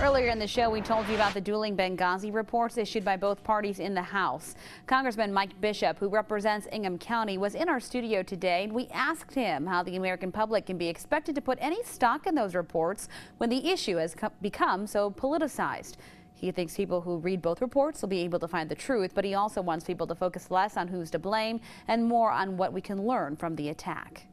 Earlier in the show, we told you about the dueling Benghazi reports issued by both parties in the House. Congressman Mike Bishop, who represents Ingham County, was in our studio today, and we asked him how the American public can be expected to put any stock in those reports when the issue has become so politicized. He thinks people who read both reports will be able to find the truth, but he also wants people to focus less on who's to blame and more on what we can learn from the attack.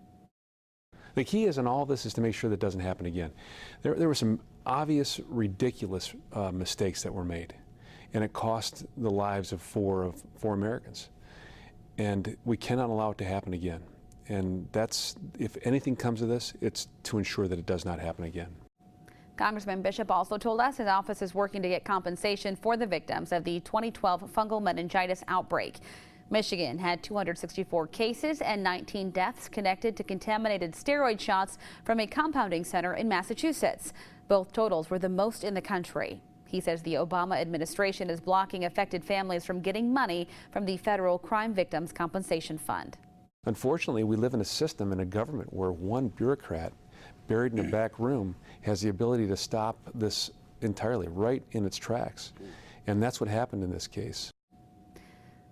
The key is in all this is to make sure that doesn't happen again. There were some obvious, ridiculous mistakes that were made, and it cost the lives of four Americans. And we cannot allow it to happen again. And that's, if anything comes of this, it's to ensure that it does not happen again. Congressman Bishop also told us his office is working to get compensation for the victims of the 2012 fungal meningitis outbreak. Michigan had 264 cases and 19 deaths connected to contaminated steroid shots from a compounding center in Massachusetts. Both totals were the most in the country. He says the Obama administration is blocking affected families from getting money from the federal Crime Victims Compensation Fund. Unfortunately, we live in a system and a government where one bureaucrat buried in a back room has the ability to stop this entirely right in its tracks. And that's what happened in this case.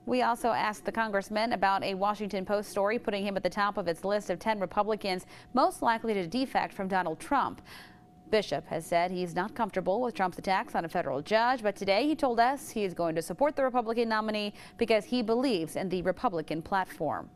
We also asked the congressman about a Washington Post story putting him at the top of its list of 10 Republicans most likely to defect from Donald Trump. Bishop has said he's not comfortable with Trump's attacks on a federal judge, but today he told us he is going to support the Republican nominee because he believes in the Republican platform.